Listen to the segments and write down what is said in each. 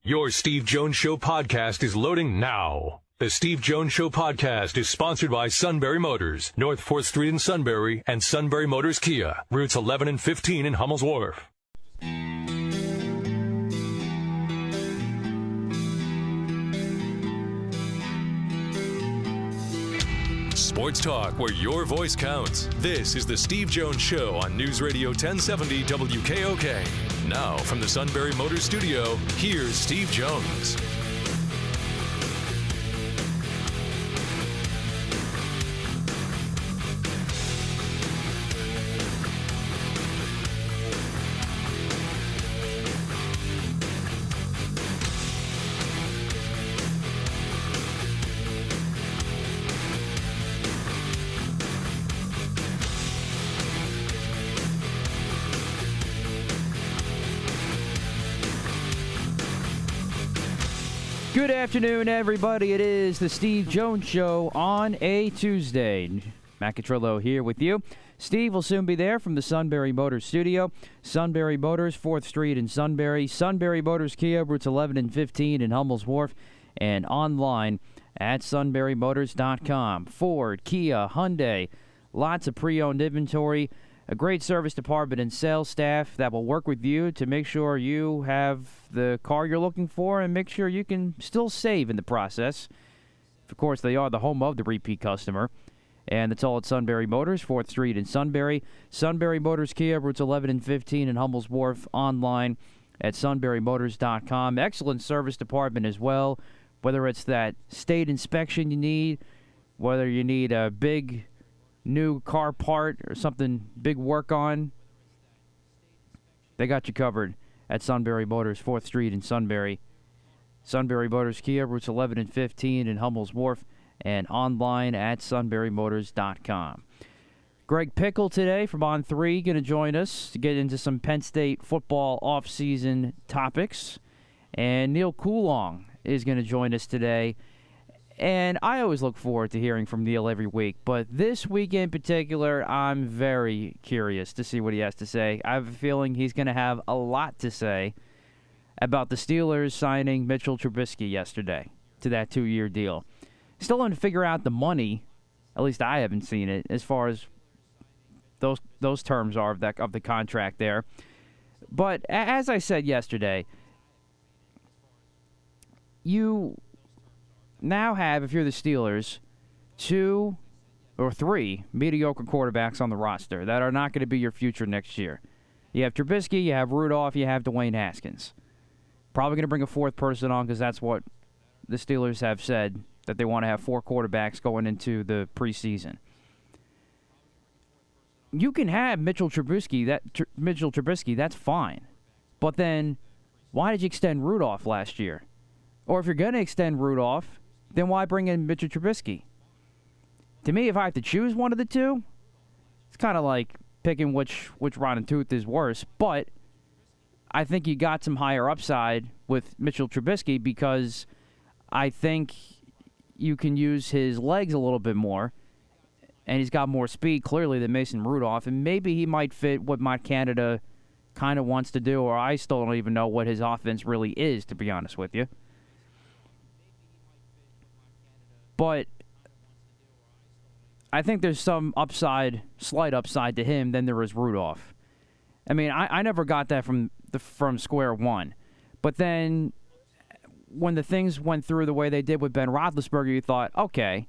Your Steve Jones Show podcast is loading now. The Steve Jones Show podcast is sponsored by Sunbury Motors, North 4th Street in Sunbury, and Sunbury Motors Kia, routes 11 and 15 in Hummel's Wharf. Sports talk where your voice counts. This is the Steve Jones Show on News Radio 1070 WKOK. Now from the Sunbury Motors Studio, here's Steve Jones. Good afternoon, everybody. It is the Steve Jones Show on a Tuesday. Matt Catrillo here with you. Steve will soon be there from the Sunbury Motors Studio. Sunbury Motors, 4th Street in Sunbury. Sunbury Motors Kia, routes 11 and 15 in Hummel's Wharf. And online at sunburymotors.com. Ford, Kia, Hyundai, lots of pre-owned inventory. A great service department and sales staff that will work with you to make sure you have the car you're looking for and make sure you can still save in the process. Of course, they are the home of the repeat customer. And it's all at Sunbury Motors, 4th Street in Sunbury. Sunbury Motors Kia, routes 11 and 15 in Hummel's Wharf, online at sunburymotors.com. Excellent service department as well, whether it's that state inspection you need, whether you need a big new car part or something big work on, they got you covered at Sunbury Motors, 4th Street in Sunbury. Sunbury Motors Kia, routes 11 and 15 in Hummel's Wharf, and online at sunburymotors.com. Greg Pickel today from On3 going to join us to get into some Penn State football offseason topics. And Neil Coulong is going to join us today. And I always look forward to hearing from Neil every week. But this week in particular, I'm very curious to see what he has to say. I have a feeling he's going to have a lot to say about the Steelers signing Mitchell Trubisky yesterday to that 2-year deal. Still want to figure out the money, at least I haven't seen it, as far as those terms are of the contract there. But as I said yesterday, you now have, if you're the Steelers, 2 or 3 mediocre quarterbacks on the roster that are not going to be your future next year. You have Trubisky, you have Rudolph, you have Dwayne Haskins. Probably going to bring a 4th person on because that's what the Steelers have said, that they want to have 4 quarterbacks going into the preseason. You can have Mitchell Trubisky, that's fine. But then, why did you extend Rudolph last year? Or if you're going to extend Rudolph, then why bring in Mitchell Trubisky? To me, if I have to choose one of the two, it's kind of like picking which rotten tooth is worse. But I think you got some higher upside with Mitchell Trubisky because I think you can use his legs a little bit more, and he's got more speed, clearly, than Mason Rudolph, and maybe he might fit what Matt Canada kind of wants to do, or I still don't even know what his offense really is, to be honest with you. But I think there's some upside, slight upside to him than there is Rudolph. I mean, I never got that from square one. But then when the things went through the way they did with Ben Roethlisberger, you thought, okay,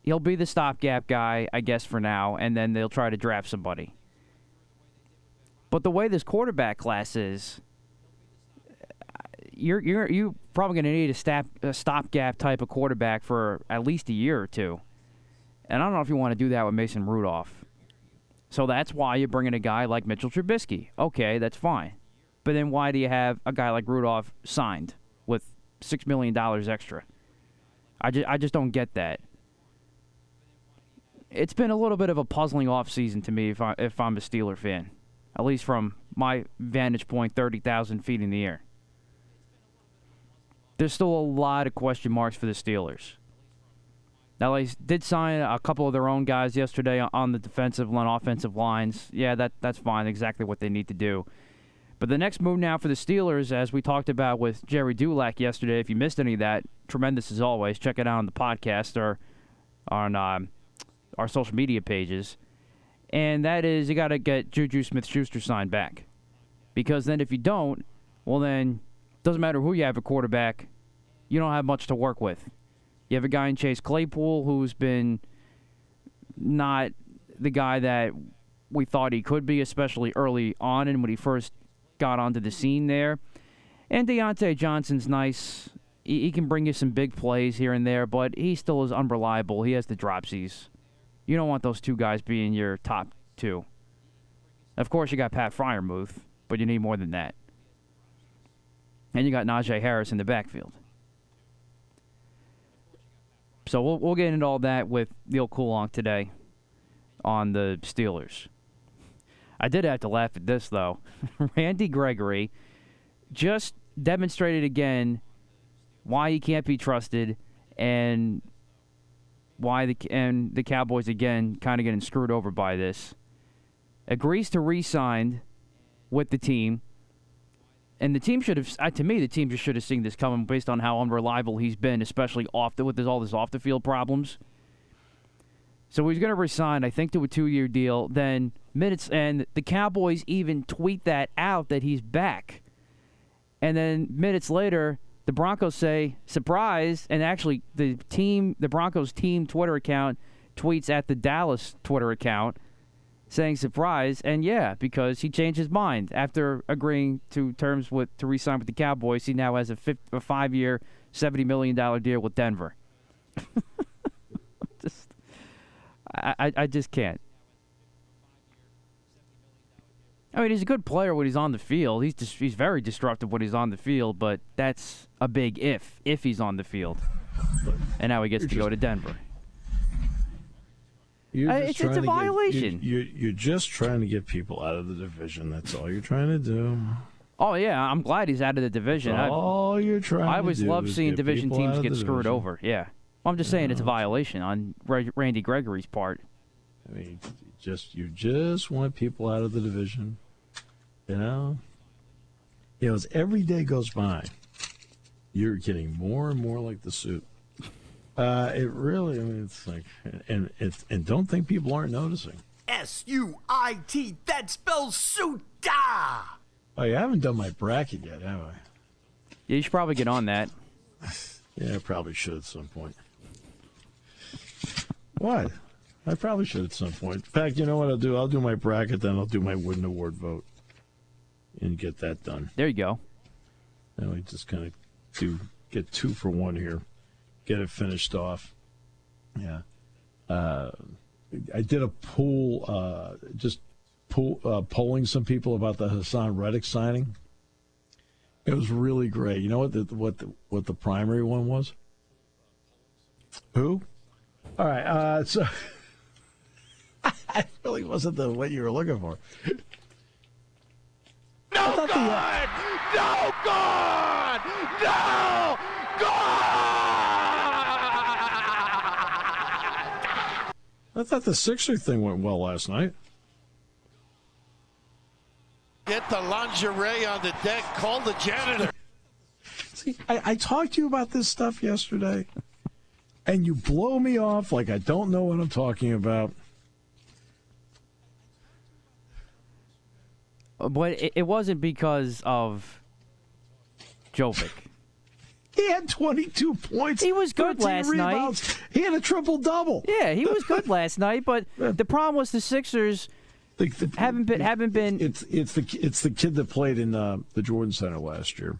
he'll be the stopgap guy, I guess, for now, and then they'll try to draft somebody. But the way this quarterback class is, you're probably going to need a stopgap type of quarterback for at least a year or two. And I don't know if you want to do that with Mason Rudolph. So that's why you're bringing a guy like Mitchell Trubisky. Okay, that's fine. But then why do you have a guy like Rudolph signed with $6 million extra? I just don't get that. It's been a little bit of a puzzling offseason to me if I'm a Steeler fan. At least from my vantage point, 30,000 feet in the air. There's still a lot of question marks for the Steelers. Now, they did sign a couple of their own guys yesterday on the defensive and offensive lines. Yeah, that's fine, exactly what they need to do. But the next move now for the Steelers, as we talked about with Jerry Dulac yesterday, if you missed any of that, tremendous as always. Check it out on the podcast or on our social media pages. And that is, you got to get Juju Smith-Schuster signed back. Because then if you don't, well then, doesn't matter who you have at quarterback, you don't have much to work with. You have a guy in Chase Claypool who's been not the guy that we thought he could be, especially early on and when he first got onto the scene there. And Deontay Johnson's nice. He can bring you some big plays here and there, but he still is unreliable. He has the dropsies. You don't want those two guys being your top two. Of course, you got Pat Freiermuth, but you need more than that. And you got Najee Harris in the backfield. So we'll get into all that with Neil Coulon today on the Steelers. I did have to laugh at this, though. Randy Gregory just demonstrated again why he can't be trusted and why the Cowboys, again, kind of getting screwed over by this. Agrees to re-sign with the team. And the team should have, to me, the team just should have seen this coming based on how unreliable he's been, especially with all this off-the-field problems. So he's going to resign, I think, to a 2-year deal. Then and the Cowboys even tweet that out that he's back. And then minutes later, the Broncos say, surprise, and actually the Broncos team Twitter account tweets at the Dallas Twitter account saying surprise, and yeah, because he changed his mind after agreeing to terms to re-sign with the Cowboys. He now has a 5-year, $70 million deal with Denver. I just can't. I mean, he's a good player when he's on the field. He's very disruptive when he's on the field, but that's a big if he's on the field. And now he gets to go to Denver. It's a violation. You're just trying to get people out of the division. That's all you're trying to do. Oh, yeah, I'm glad he's out of the division. All you're trying to do. I always love seeing division teams get screwed over. Yeah. Well, I'm just saying it's a violation on Randy Gregory's part. I mean, you just want people out of the division. You know, as every day goes by, you're getting more and more like the suit. It really, I mean, it's like, and don't think people aren't noticing. S-U-I-T, that spells suit-da! Oh, you haven't done my bracket yet, have I? Yeah, you should probably get on that. Yeah, I probably should at some point. What? I probably should at some point. In fact, you know what I'll do? I'll do my bracket, then I'll do my Wooden Award vote and get that done. There you go. Now we just kind of get 2 for 1 here. Get it finished off. Yeah. I did a poll, polling some people about the Hassan Reddick signing. It was really great. You know what the primary one was? Who? All right. So it really wasn't what you were looking for. No good! No good! No good! I thought the Sixer thing went well last night. Get the lingerie on the deck. Call the janitor. See, I talked to you about this stuff yesterday, and you blow me off like I don't know what I'm talking about. But it wasn't because of Jovic. He had 22 points. He was good last rebounds. night. He had a triple-double. Yeah, he was good last night, but the problem was the Sixers haven't been. It's the kid that played in the Jordan Center last year,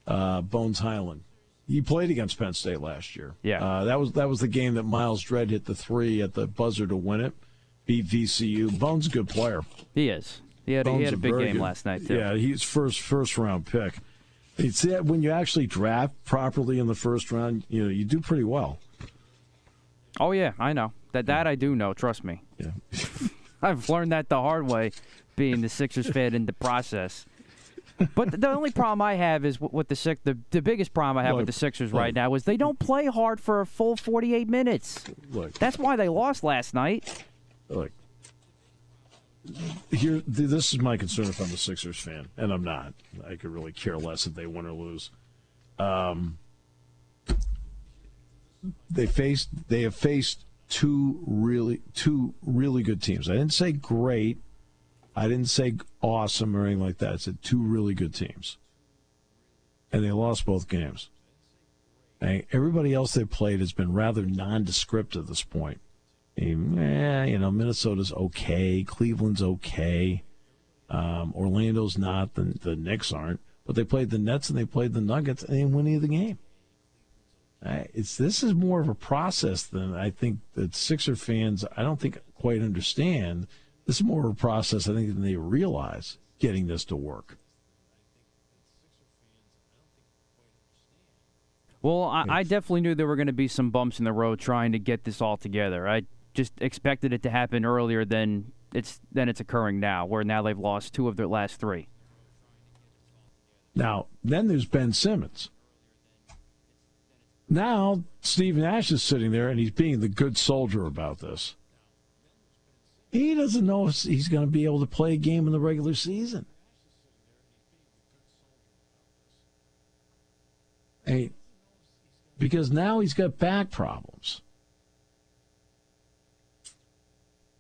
Bones Highland. He played against Penn State last year. Yeah, that was the game that Miles Dredd hit the 3 at the buzzer to win it, beat VCU. Bones a good player. He is. He had a big game last night too. Yeah, he's first round pick. It's when you actually draft properly in the first round, you do pretty well. Oh yeah, I know that I do know. Trust me. Yeah, I've learned that the hard way, being the Sixers fan in the process. But the only problem I have is with the biggest problem I have with the Sixers right now is they don't play hard for a full 48 minutes. Look, that's why they lost last night. Look, this is my concern if I'm a Sixers fan, and I'm not. I could really care less if they win or lose. They have faced two really good teams. I didn't say great. I didn't say awesome or anything like that. I said two really good teams. And they lost both games. Everybody else they played has been rather nondescript at this point. Minnesota's okay. Cleveland's okay. Orlando's not. The Knicks aren't. But they played the Nets and they played the Nuggets and they didn't win either game. This is more of a process than I think that Sixer fans, I don't think, quite understand. This is more of a process, I think, than they realize getting this to work. Well, I definitely knew there were going to be some bumps in the road trying to get this all together. I just expected it to happen earlier than it's occurring now, where now they've lost 2 of their last 3. Now, then there's Ben Simmons. Now, Steve Nash is sitting there, and he's being the good soldier about this. He doesn't know if he's going to be able to play a game in the regular season. Because now he's got back problems.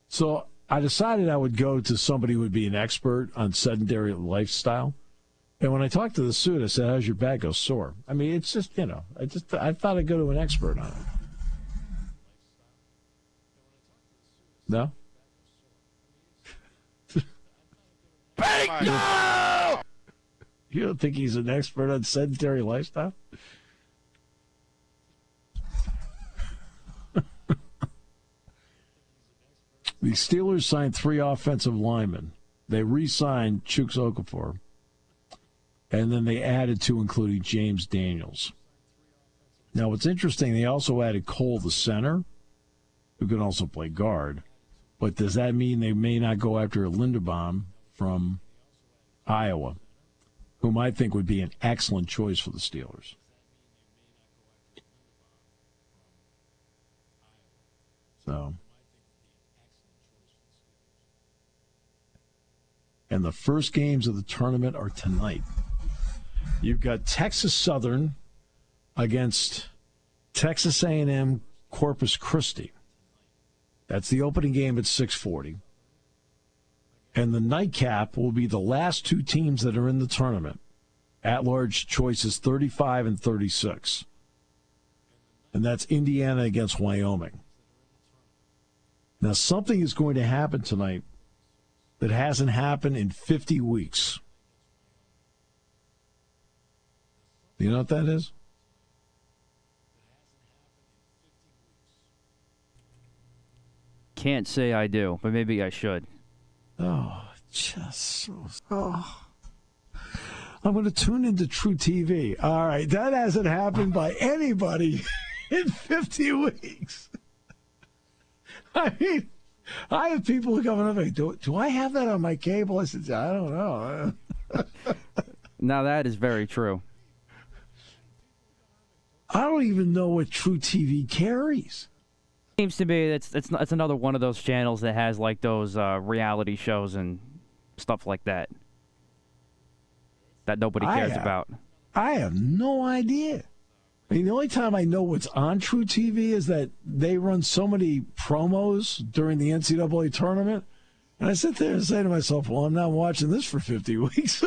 So I decided I would go to somebody who would be an expert on sedentary lifestyle. And when I talked to the suit, I said, "How's your back?" Goes sore. I mean, it's just, I thought I'd go to an expert on it. No? No! You don't think he's an expert on sedentary lifestyle? The Steelers signed 3 offensive linemen. They re-signed Chuks Okafor. And then they added 2, including James Daniels. Now, what's interesting, they also added Cole, the center, who can also play guard. But does that mean they may not go after Linderbaum from Iowa, whom I think would be an excellent choice for the Steelers? So, and the first games of the tournament are tonight. You've got Texas Southern against Texas A&M Corpus Christi. That's the opening game at 6:40. And the nightcap will be the last 2 teams that are in the tournament. At-large choices 35 and 36. And that's Indiana against Wyoming. Now, something is going to happen tonight that hasn't happened in 50 weeks. Do you know what that is? Can't say I do, but maybe I should. Oh, I'm going to tune into True TV. All right, that hasn't happened by anybody in 50 weeks. I mean, I have people coming up and do I have that on my cable? I said, I don't know. Now that is very true. I don't even know what True TV carries. Seems to me it's another one of those channels that has like those reality shows and stuff like that nobody cares about. I have no idea. I mean, the only time I know what's on True TV is that they run so many promos during the NCAA tournament. And I sit there and say to myself, well, I'm not watching this for 50 weeks.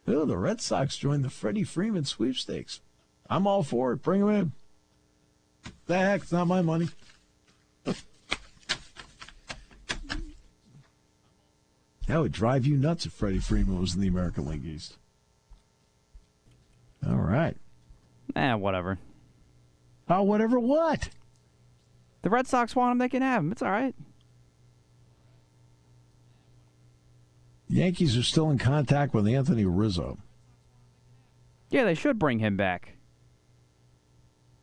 Oh, the Red Sox joined the Freddie Freeman sweepstakes. I'm all for it. Bring him in. The heck, it's not my money. That would drive you nuts if Freddie Freeman was in the American League East. All right. Whatever. Oh, whatever what? The Red Sox want him, they can have him. It's all right. Yankees are still in contact with Anthony Rizzo. Yeah, they should bring him back.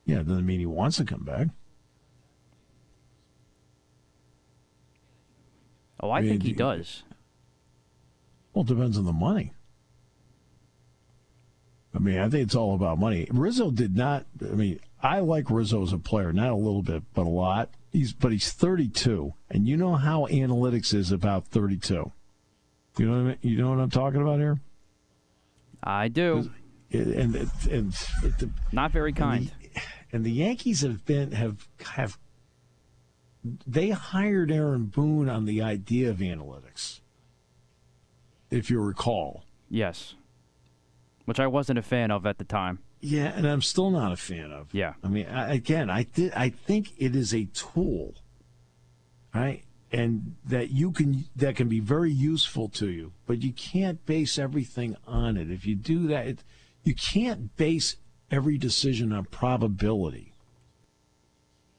Yeah, it doesn't mean he wants to come back. Oh, I think he does. Well, it depends on the money. mean, I think it's all about money. Rizzo did not. I mean, I like Rizzo as a player, not a little bit, but a lot. He's 32, and you know how analytics is about 32. You know what I mean? You know what I'm talking about here? I do. Not very kind. And the Yankees have they hired Aaron Boone on the idea of analytics, if you recall. Yes. Which I wasn't a fan of at the time. Yeah, and I'm still not a fan of. Yeah. I mean, I think it is a tool, right? And that can be very useful to you, but you can't base everything on it. If you do that, you can't base every decision on probability.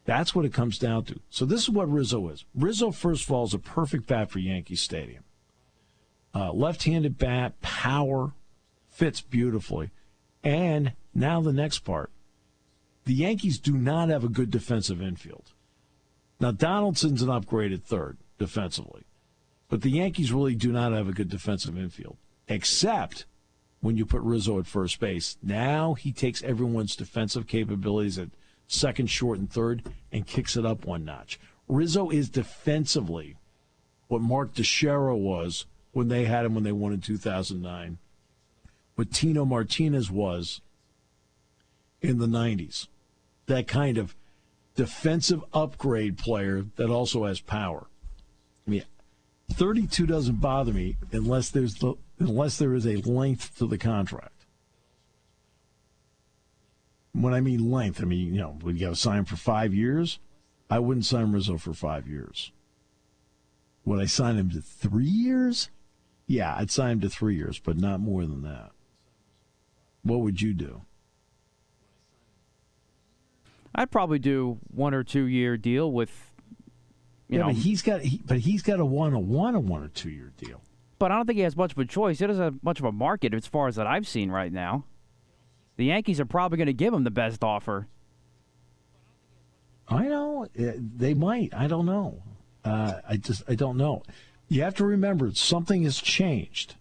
That's what it comes down to. So this is what Rizzo is. Rizzo, first of all, is a perfect bat for Yankee Stadium. Left-handed bat, power, fits beautifully. And now the next part. The Yankees do not have a good defensive infield. Now, Donaldson's an upgraded third defensively. But the Yankees really do not have a good defensive infield, except when you put Rizzo at first base. Now he takes everyone's defensive capabilities at second, short, and third and kicks it up one notch. Rizzo is defensively what Mark Teixeira was when they had him when they won in 2009, what Tino Martinez was in the 90s. That kind of defensive upgrade player that also has power. I mean, 32 doesn't bother me unless there is a length to the contract. When I mean length, I mean, would you have to sign for 5 years? I wouldn't sign Rizzo for 5 years. Would I sign him to 3 years? Yeah, I'd sign him to 3 years, but not more than that. What would you do? I'd probably do 1 or 2 year deal with, you know. But he's got to want a 1 or 2 year deal. But I don't think he has much of a choice. He doesn't have much of a market as far as that I've seen right now. The Yankees are probably going to give him the best offer. I know. They might. I don't know. I don't know. You have to remember, something has changed.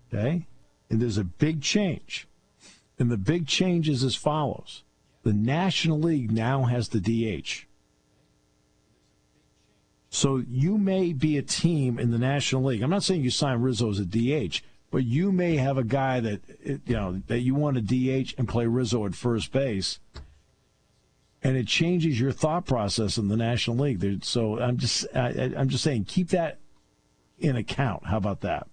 Okay? And there's a big change. And the big change is as follows. The National League now has the DH. So you may be a team in the National League. I'm not saying you sign Rizzo as a DH, but you may have a guy that you want to DH and play Rizzo at first base, and it changes your thought process in the National League. So I'm just saying, keep that in account. How about that?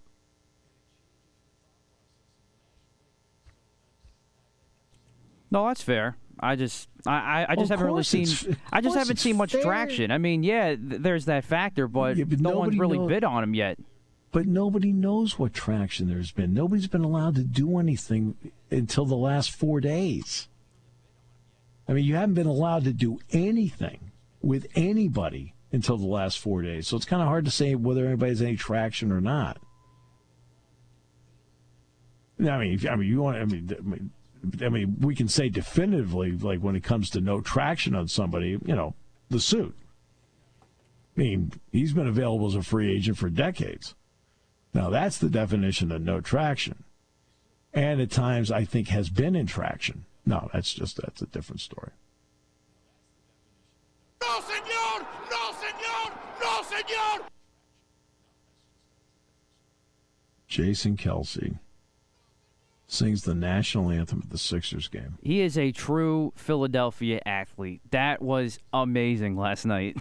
No, that's fair. I just haven't really seen. I just haven't seen much traction. I mean, there's that factor, but no one's really bid on him yet. But nobody knows what traction there's been. Nobody's been allowed to do anything until the last 4 days. I mean, you haven't been allowed to do anything with anybody until the last 4 days. So it's kind of hard to say whether anybody has any traction or not. I mean, we can say definitively, like when it comes to no traction on somebody, the suit. I mean, he's been available as a free agent for decades. Now, that's the definition of no traction. And at times, I think, has been in traction. No, that's a different story. No, senor! No, senor! No, senor! Jason Kelce sings the national anthem at the Sixers game. He is a true Philadelphia athlete. That was amazing last night.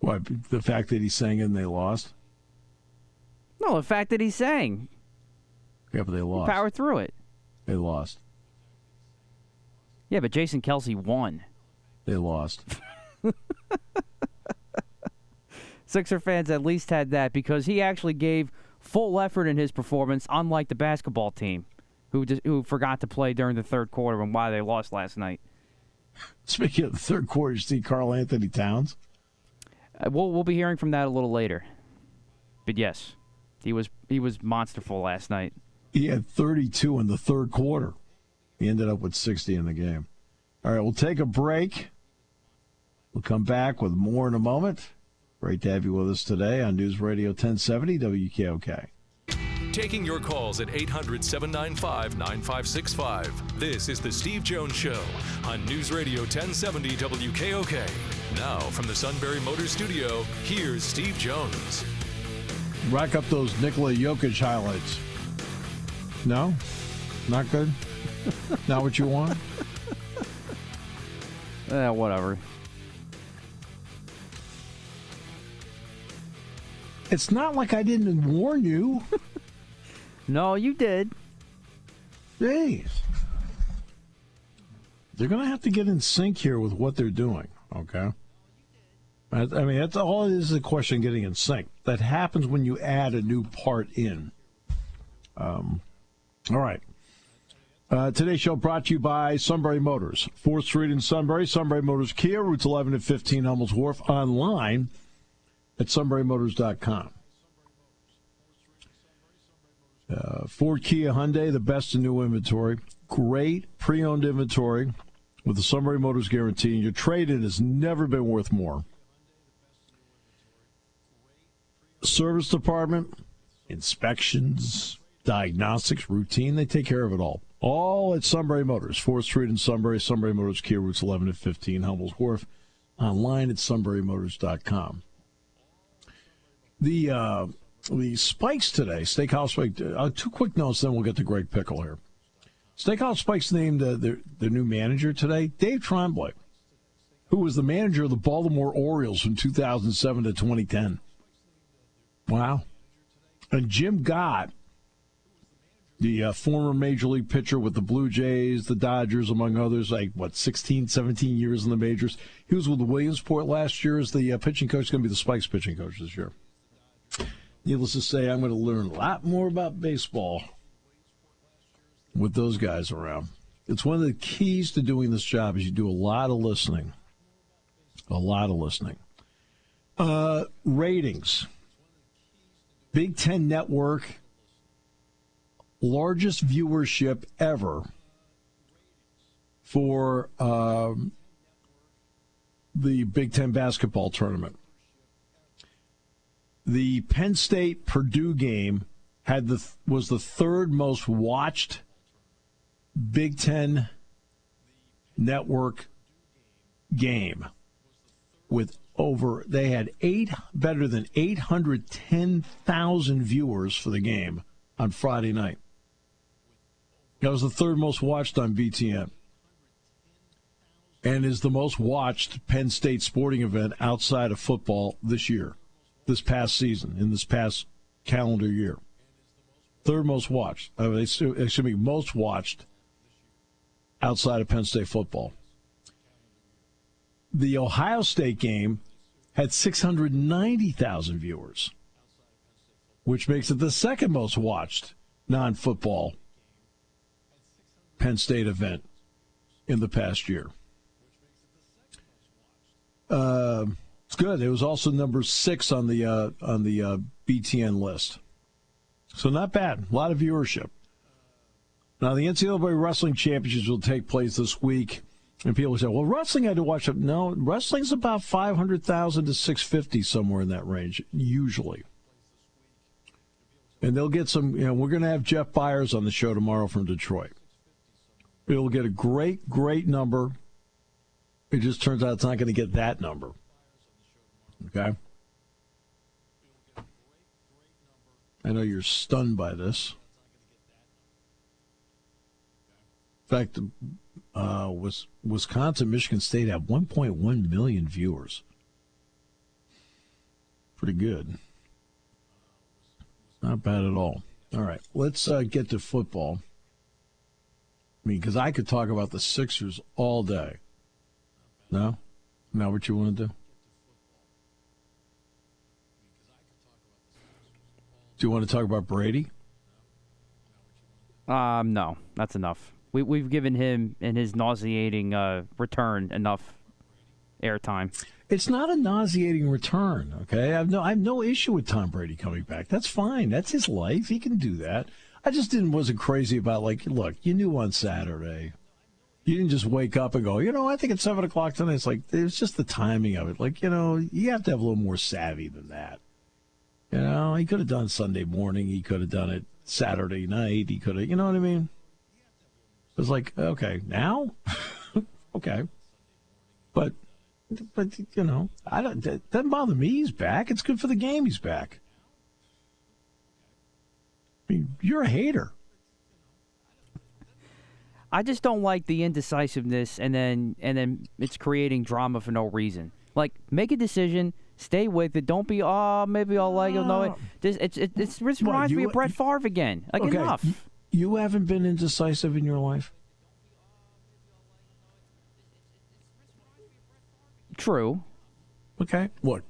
What, the fact that he sang and they lost? No, the fact that he sang. Yeah, but they lost. Power through it. They lost. Yeah, but Jason Kelce won. They lost. Sixer fans at least had that because he actually gave full effort in his performance, unlike the basketball team, who forgot to play during the third quarter and why they lost last night. Speaking of the third quarter, you see Karl Anthony Towns? We'll be hearing from that a little later. But yes, he was monsterful last night. He had 32 in the third quarter. He ended up with 60 in the game. All right, we'll take a break. We'll come back with more in a moment. Great to have you with us today on News Radio 1070 WKOK. Taking your calls at 800-795-9565. This is the Steve Jones Show on News Radio 1070 WKOK. Now from the Sunbury Motors Studio, here's Steve Jones. Rack up those Nikola Jokic highlights. No? Not good? Not what you want? Whatever. It's not like I didn't warn you. No, you did. Jeez. They're going to have to get in sync here with what they're doing, okay? I mean, that's all it is, a question of getting in sync. That happens when you add a new part in. All right. Today's show brought to you by Sunbury Motors. 4th Street in Sunbury, Sunbury Motors Kia, routes 11 and 15 Hummels Wharf, online at sunburymotors.com. Ford, Kia, Hyundai, the best in new inventory. Great pre-owned inventory with the Sunbury Motors guarantee. And your trade-in has never been worth more. Service department, inspections, diagnostics, routine, they take care of it all. All at Sunbury Motors, 4th Street in Sunbury, Sunbury Motors Kia, routes 11 and 15, Hummels Wharf, online at sunburymotors.com. The Spikes today, Steakhouse Spikes, 2 quick notes, then we'll get to Greg Pickel here. Steakhouse Spikes named their new manager today, Dave Tremblay, who was the manager of the Baltimore Orioles from 2007 to 2010. Wow. And Jim Gott, the former Major League pitcher with the Blue Jays, the Dodgers, among others, 16, 17 years in the majors. He was with the Williamsport last year as the pitching coach. He's going to be the Spikes pitching coach this year. Needless to say, I'm going to learn a lot more about baseball with those guys around. It's one of the keys to doing this job is you do a lot of listening. A lot of listening. Ratings. Big Ten Network, largest viewership ever for the Big Ten basketball tournament. The Penn State-Purdue game was the third most watched Big Ten Network game with they had better than 810,000 viewers for the game on Friday night. That was the third most watched on BTN and is the most watched Penn State sporting event outside of football this year, this past season, in this past calendar year. Third most watched. Excuse me, most watched outside of Penn State football. The Ohio State game had 690,000 viewers, which makes it the second most watched non-football Penn State event in the past year. It's good. It was also number 6 on the BTN list. So not bad. A lot of viewership. Now, the NCAA Wrestling Championships will take place this week. And people say, well, wrestling I had to watch it. No, wrestling's about 500,000 to 650, somewhere in that range, usually. And they'll get some, we're going to have Jeff Byers on the show tomorrow from Detroit. It'll get a great, great number. It just turns out it's not going to get that number. Okay? I know you're stunned by this. In fact, Wisconsin, Michigan State have 1.1 million viewers. Pretty good. Not bad at all. All right, let's get to football. I mean, because I could talk about the Sixers all day. No? Not what you want to do? Do you want to talk about Brady? No, that's enough. We've given him and his nauseating return enough airtime. It's not a nauseating return, okay? I have no issue with Tom Brady coming back. That's fine. That's his life. He can do that. I just wasn't crazy about, look, you knew on Saturday. You didn't just wake up and go, I think it's 7 o'clock tonight. It's like, it's just the timing of it. Like, you have to have a little more savvy than that. He could have done Sunday morning. He could have done it Saturday night. He could have, you know what I mean? It was like, okay, now? Okay. But it doesn't bother me. He's back. It's good for the game he's back. I mean, you're a hater. I just don't like the indecisiveness, and then it's creating drama for no reason. Like, make a decision, stay with it. Don't be, maybe I'll like it. No, it reminds me of Brett Favre again. Like, okay, enough. You haven't been indecisive in your life? True. Okay. What?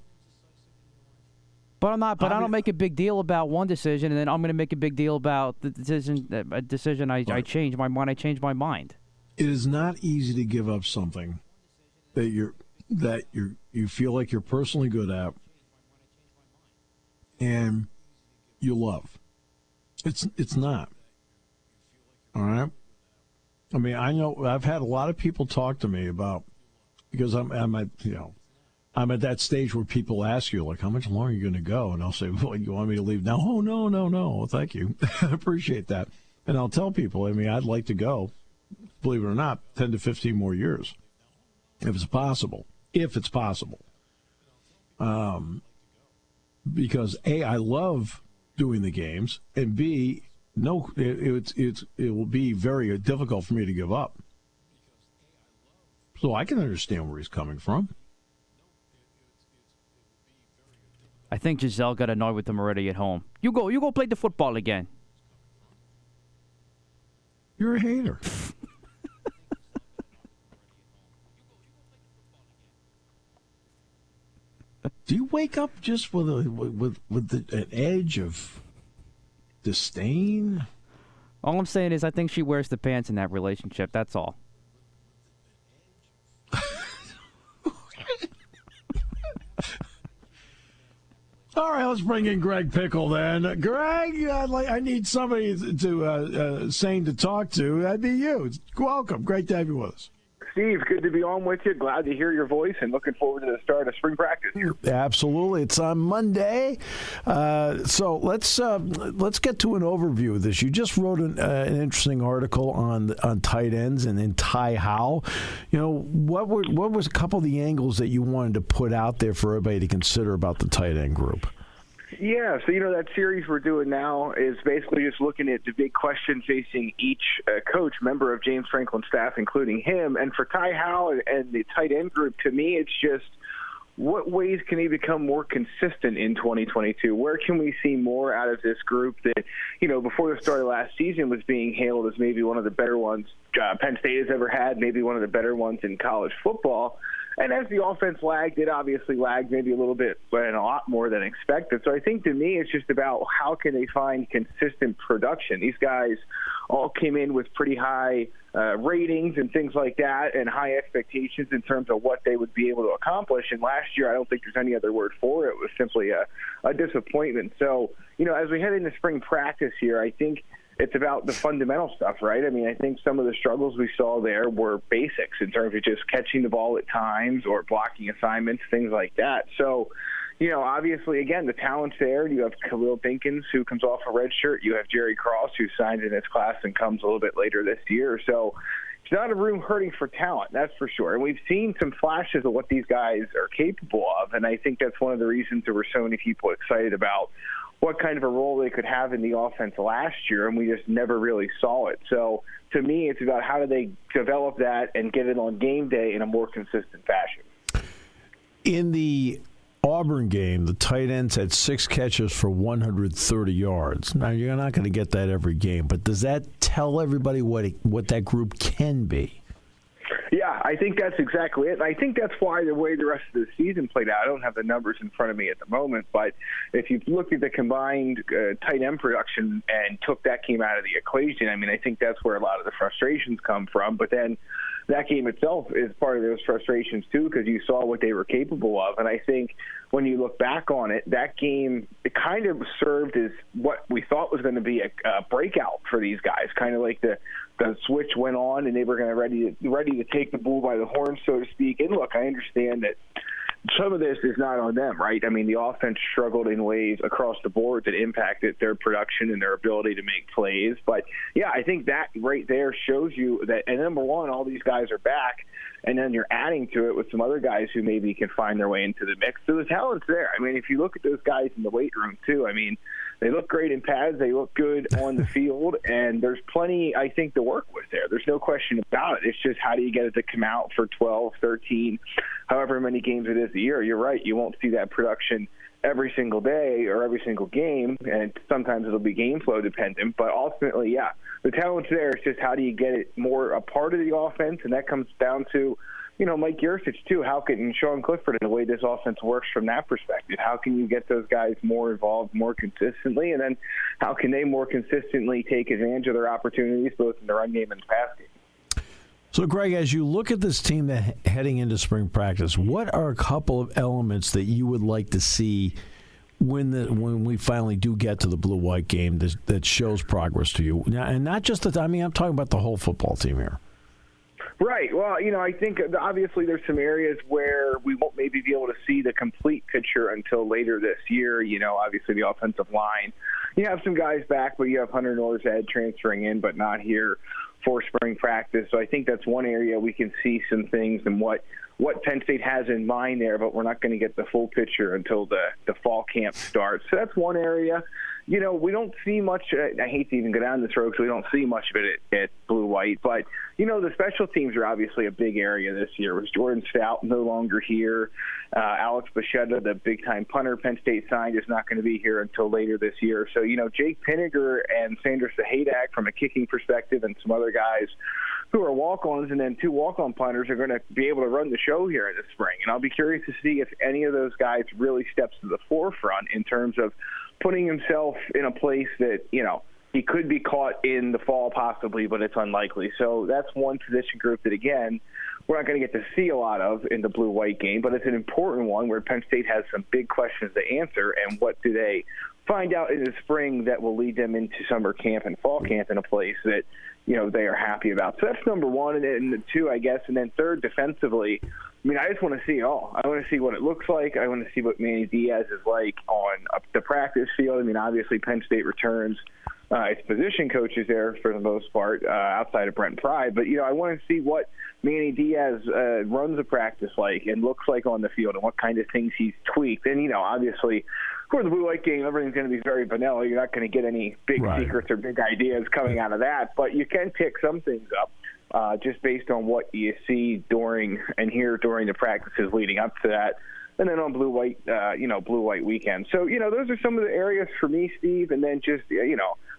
But I'm not. But I don't make a big deal about one decision, and then I'm going to make a big deal about the decision. A decision I change my mind. I change my mind. It is not easy to give up something that you feel like you're personally good at, and you love. It's not. All right. I mean, I know I've had a lot of people talk to me about, because I'm at that stage where people ask you, like, how much longer are you going to go? And I'll say, well, you want me to leave now? Oh, no. Well, thank you. I appreciate that. And I'll tell people, I mean, I'd like to go, believe it or not, 10 to 15 more years, if it's possible. Because A, I love doing the games, and B, no, it will be very difficult for me to give up. So I can understand where he's coming from. I think Giselle got annoyed with him already at home. You go play the football again. You're a hater. Do you wake up just with an edge of disdain? All I'm saying is I think she wears the pants in that relationship. That's all. All right, let's bring in Greg Pickel then. Greg, I need somebody sane to talk to. That'd be you. Welcome. Great to have you with us. Steve, good to be on with you. Glad to hear your voice and looking forward to the start of spring practice here. Absolutely. It's on Monday. So let's get to an overview of this. You just wrote an interesting article on tight ends and then Ty Howell. What was a couple of the angles that you wanted to put out there for everybody to consider about the tight end group? Yeah, so that series we're doing now is basically just looking at the big question facing each coach, member of James Franklin's staff, including him. And for Ty Howell and the tight end group, to me, it's just what ways can he become more consistent in 2022? Where can we see more out of this group that, before the start of last season was being hailed as maybe one of the better ones Penn State has ever had, maybe one of the better ones in college football. And as the offense lagged, it obviously lagged maybe a little bit and a lot more than expected. So I think to me it's just about how can they find consistent production. These guys all came in with pretty high ratings and things like that and high expectations in terms of what they would be able to accomplish. And last year, I don't think there's any other word for it. It was simply a disappointment. So, as we head into spring practice here, I think it's about the fundamental stuff, right? I mean, I think some of the struggles we saw there were basics in terms of just catching the ball at times or blocking assignments, things like that. So, obviously, again, the talent's there. You have Khalil Binkins, who comes off a red shirt. You have Jerry Cross, who signed in his class and comes a little bit later this year. So it's not a room hurting for talent, that's for sure. And we've seen some flashes of what these guys are capable of, and I think that's one of the reasons there were so many people excited about what kind of a role they could have in the offense last year, and we just never really saw it. So to me, it's about how do they develop that and get it on game day in a more consistent fashion. In the Auburn game, the tight ends had 6 catches for 130 yards. Now, you're not going to get that every game, but does that tell everybody what that group can be? Yeah, I think that's exactly it. And I think that's why the way the rest of the season played out, I don't have the numbers in front of me at the moment, but if you look at the combined tight end production and took that game out of the equation, I mean, I think that's where a lot of the frustrations come from. But then that game itself is part of those frustrations, too, because you saw what they were capable of. And I think when you look back on it, that game, it kind of served as what we thought was going to be a breakout for these guys. Kind of like the switch went on, and they were going to ready to take the bull by the horn, so to speak. And look, I understand that some of this is not on them, right? I mean, the offense struggled in ways across the board that impacted their production and their ability to make plays. But, yeah, I think that right there shows you that, and number one, all these guys are back, and then you're adding to it with some other guys who maybe can find their way into the mix. So the talent's there. I mean, if you look at those guys in the weight room, too, I mean, they look great in pads. They look good on the field, and there's plenty, I think, to work with there. There's no question about it. It's just how do you get it to come out for 12, 13, however many games it is a year. You're right. You won't see that production every single day or every single game, and sometimes it'll be game flow dependent. But ultimately, yeah, the talent's there. It's just how do you get it more a part of the offense, and that comes down to, Mike Yurcich, too. How can, and Sean Clifford, and the way this offense works from that perspective, how can you get those guys more involved more consistently? And then how can they more consistently take advantage of their opportunities, both in the run game and the pass game? So, Greg, as you look at this team heading into spring practice, what are a couple of elements that you would like to see when we finally do get to the blue-white game that shows progress to you? And not just I'm talking about the whole football team here. Right. Well, I think obviously there's some areas where we won't maybe be able to see the complete picture until later this year. Obviously the offensive line. You have some guys back, but you have Hunter Norzad transferring in, but not here for spring practice. So I think that's one area we can see some things and what Penn State has in mind there, but we're not going to get the full picture until the fall camp starts. So that's one area. We don't see much. I hate to even go down this road because we don't see much of it at blue-white. But, the special teams are obviously a big area this year. With Jordan Stout no longer here, Alex Bichetta, the big-time punter Penn State signed, is not going to be here until later this year. So, Jake Pinniger and Sanders Sahadak from a kicking perspective and some other guys who are walk-ons and then two walk-on punters are going to be able to run the show here in the spring. And I'll be curious to see if any of those guys really steps to the forefront in terms of putting himself in a place that, he could be caught in the fall possibly, but it's unlikely. So that's one position group that, again, we're not going to get to see a lot of in the blue-white game, but it's an important one where Penn State has some big questions to answer, and what do they find out in the spring that will lead them into summer camp and fall camp in a place that, they are happy about. So that's number one, and then two, I guess. And then third, defensively, I just want to see it all. I want to see what it looks like. I want to see what Manny Diaz is like on the practice field. Obviously Penn State returns its position coaches there for the most part, outside of Brent Pry. But, I want to see what Manny Diaz runs a practice like and looks like on the field and what kind of things he's tweaked. And, obviously, for the blue-white game, everything's going to be very vanilla. You're not going to get any big secrets or big ideas coming out of that. But you can pick some things up just based on what you see during and hear during the practices leading up to that. And then on blue-white, blue-white weekend. So, those are some of the areas for me, Steve. And then just,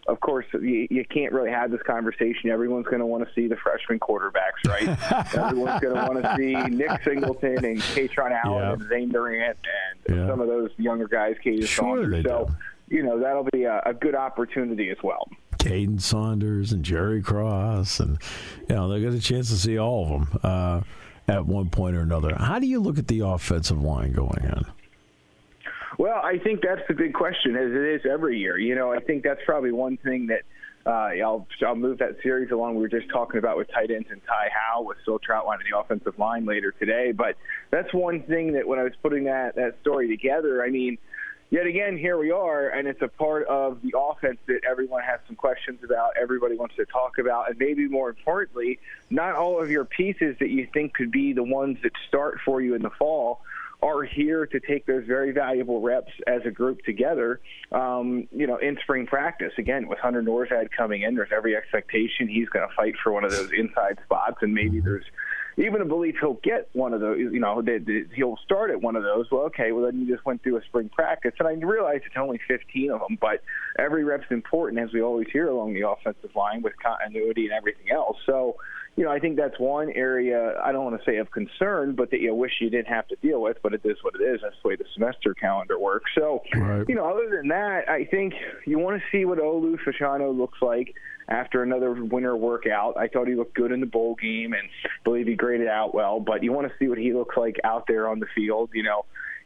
of course, you can't really have this conversation. Everyone's going to want to see the freshman quarterbacks, right? Everyone's going to want to see Nick Singleton and Katron Allen and Zane Durant and some of those younger guys, Caden Saunders. So, that'll be a good opportunity as well. Caden Saunders and Jerry Cross, and, they'll get a chance to see all of them at one point or another. How do you look at the offensive line going in? Well, I think that's the big question, as it is every year. I think that's probably one thing that I'll move that series along. We were just talking about with tight ends and Ty Howe with Phil Troutline in the offensive line later today. But that's one thing that when I was putting that story together, yet again, here we are, and it's a part of the offense that everyone has some questions about, everybody wants to talk about, and maybe more importantly, not all of your pieces that you think could be the ones that start for you in the fall are here to take those very valuable reps as a group together, in spring practice. Again, with Hunter Norzad coming in, there's every expectation he's going to fight for one of those inside spots, and maybe there's even a belief he'll get one of those, he'll start at one of those. Well, okay, then you just went through a spring practice. And I realize it's only 15 of them, but every rep's important, as we always hear along the offensive line with continuity and everything else. So, I think that's one area, I don't want to say of concern, but that you wish you didn't have to deal with, but it is what it is. That's the way the semester calendar works. So, other than that, I think you want to see what Olu Fashanu looks like after another winter workout. I thought he looked good in the bowl game and believe he graded out well, but you want to see what he looks like out there on the field.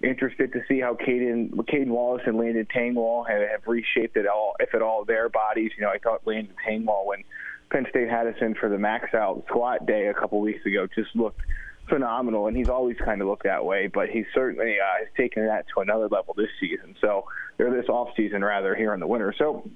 interested to see how Caden Wallace and Landon Tangwall have reshaped it all, if at all, their bodies. I thought Landon Tangwall, when Penn State had us in for the max out squat day a couple weeks ago, just looked phenomenal, and he's always kind of looked that way, but he certainly has taken that to another level this season. So, or this off season rather, here in the winter. So,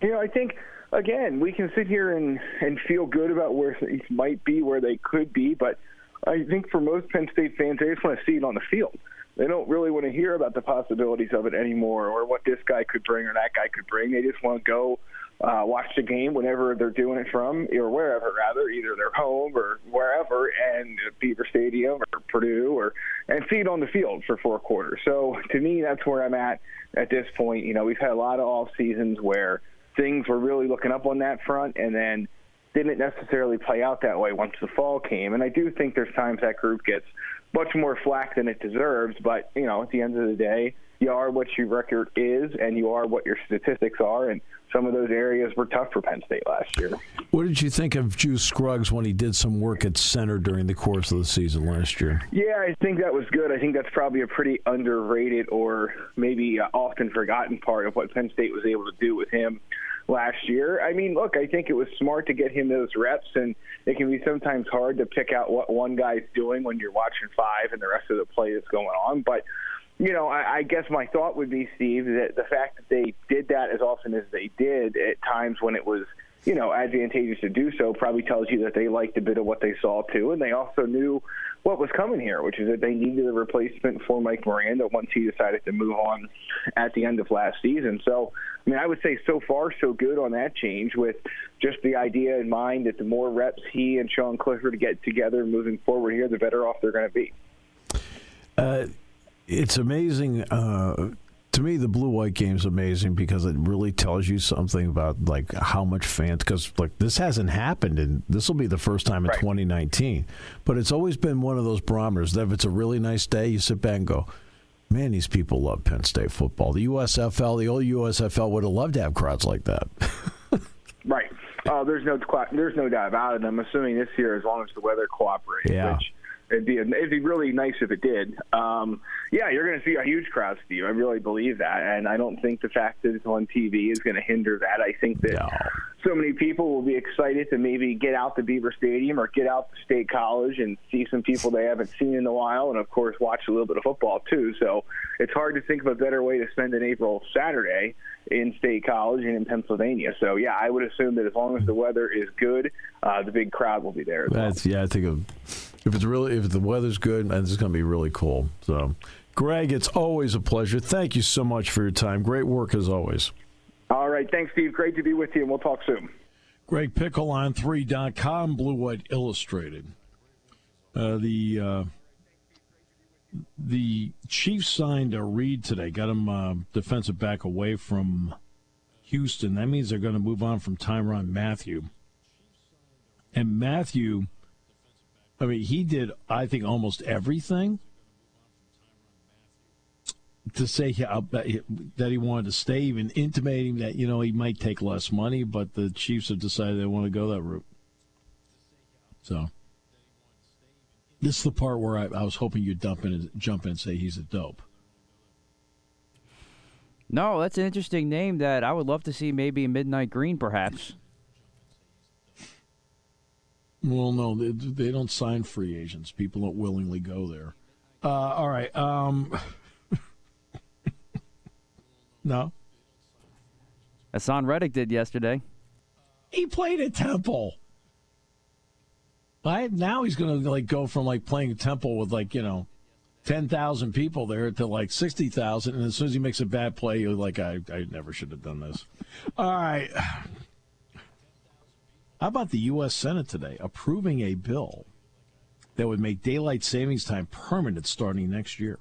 I think, again, we can sit here and feel good about where things might be, where they could be, but I think for most Penn State fans, they just want to see it on the field. They don't really want to hear about the possibilities of it anymore, or what this guy could bring or that guy could bring. They just want to go watch the game whenever they're doing it from, or wherever, rather, either their home or wherever, and Beaver Stadium or Purdue, and see it on the field for 4 quarters. So to me, that's where I'm at this point. We've had a lot of off seasons where things were really looking up on that front, and then didn't necessarily play out that way once the fall came. And I do think there's times that group gets much more flack than it deserves, but, at the end of the day, you are what your record is, and you are what your statistics are, and some of those areas were tough for Penn State last year. What did you think of Juice Scruggs when he did some work at center during the course of the season last year? Yeah, I think that was good. I think that's probably a pretty underrated or maybe often forgotten part of what Penn State was able to do with him last year. I mean, look, I think it was smart to get him those reps, and it can be sometimes hard to pick out what one guy's doing when you're watching 5 and the rest of the play that's going on. But, I guess my thought would be, Steve, that the fact that they did that as often as they did at times when it was, advantageous to do so probably tells you that they liked a bit of what they saw, too, and they also knew what was coming here, which is that they needed a replacement for Mike Miranda once he decided to move on at the end of last season. So, I would say so far so good on that change, with just the idea in mind that the more reps he and Sean Clifford get together moving forward here, the better off they're going to be. It's amazing. To me, the blue-white game is amazing because it really tells you something about how much fans. Because this hasn't happened, and this will be the first time in 2019. But it's always been one of those barometers that if it's a really nice day, you sit back and go, "Man, these people love Penn State football." The USFL, the old USFL, would have loved to have crowds like that. Right. There's no doubt about it. I'm assuming this year, as long as the weather cooperates, which it'd be really nice if it did. You're going to see a huge crowd, Steve. I really believe that, and I don't think the fact that it's on TV is going to hinder that. I think that so many people will be excited to maybe get out to Beaver Stadium or get out to State College and see some people they haven't seen in a while, and of course watch a little bit of football too. So it's hard to think of a better way to spend an April Saturday in State College and in Pennsylvania. So I would assume that as long as the weather is good, the big crowd will be there as well. I think if the weather's good, it's going to be really cool. So, Greg, it's always a pleasure. Thank you so much for your time. Great work as always. All right. Thanks, Steve. Great to be with you, and we'll talk soon. Greg Pickel, On3.com, Blue White Illustrated. The Chiefs signed Reed today, got him defensive back away from Houston. That means they're going to move on from Tyrann Mathieu. And Mathieu, he did, I think, almost everything to say that he wanted to stay, even intimating that, he might take less money, but the Chiefs have decided they want to go that route. So this is the part where I was hoping you'd jump in and say he's a dope. No, that's an interesting name that I would love to see maybe in Midnight Green, perhaps. Well, no, they don't sign free agents. People don't willingly go there. All right. No. Hassan Reddick did yesterday. He played at Temple. Now he's going to go from playing at Temple with 10,000 people there to 60,000, and as soon as he makes a bad play, you're I never should have done this. All right. How about the U.S. Senate today approving a bill that would make daylight savings time permanent starting next year?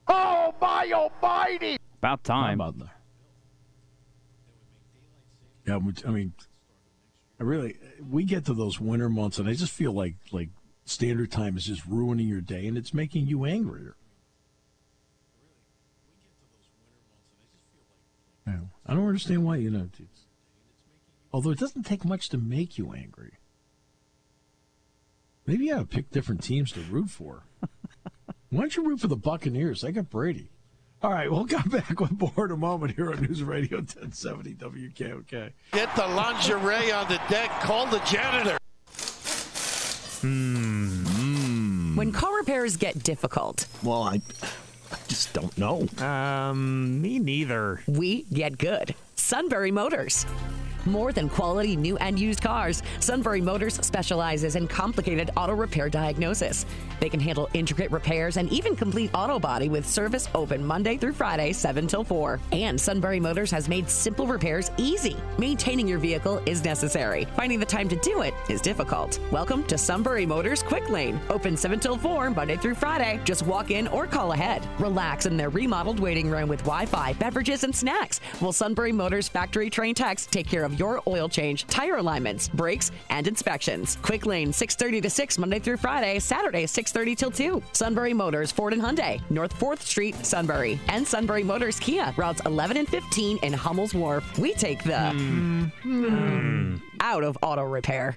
Oh, my almighty! About time. How about that? Yeah, we get to those winter months, and I just feel like standard time is just ruining your day, and it's making you angrier. Yeah, I don't understand why, although it doesn't take much to make you angry. Maybe you ought to pick different teams to root for. Why don't you root for the Buccaneers? They got Brady. All right, we'll come back with more in a moment here on News Radio 1070 WKOK. Get the lingerie on the deck. Call the janitor. When car repairs get difficult. Well, I just don't know. Me neither. We get good. Sunbury Motors. More than quality new and used cars, Sunbury Motors specializes in complicated auto repair diagnosis. They can handle intricate repairs and even complete auto body with service open Monday through Friday, 7 till 4. And Sunbury Motors has made simple repairs easy. Maintaining your vehicle is necessary. Finding the time to do it is difficult. Welcome to Sunbury Motors Quick Lane. Open 7 till 4, Monday through Friday. Just walk in or call ahead. Relax in their remodeled waiting room with Wi-Fi, beverages, and snacks. While Sunbury Motors factory trained techs take care of your oil change, tire alignments, brakes, and inspections. Quick Lane, 6:30 to 6, Monday through Friday, Saturday, 6:30 till 2. Sunbury Motors, Ford and Hyundai, North 4th Street, Sunbury. And Sunbury Motors Kia, routes 11 and 15 in Hummel's Wharf. We take the out of auto repair.